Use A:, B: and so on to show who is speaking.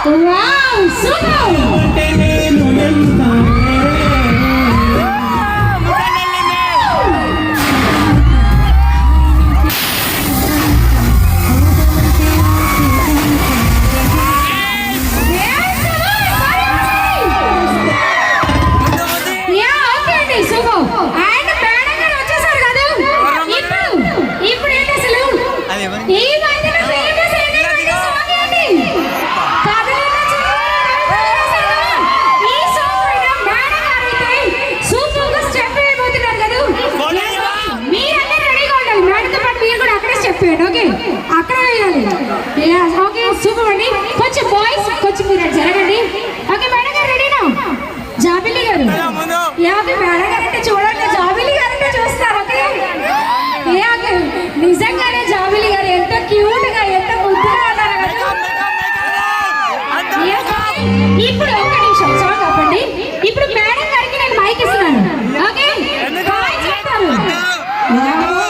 A: Wow super. Okay అక్కడ వేయాలి. Okay super అండి. కొంచెం బాయ్స్ కొంచెం మీరు జరగండి. ఓకే మేడం గారు రెడీనా? జాబిల్లి గారు ఓకే మేడం గారు అంటే చూడండి, జాబిల్లి గారు అంటే చూస్తారు. ఓకే నిజంగానే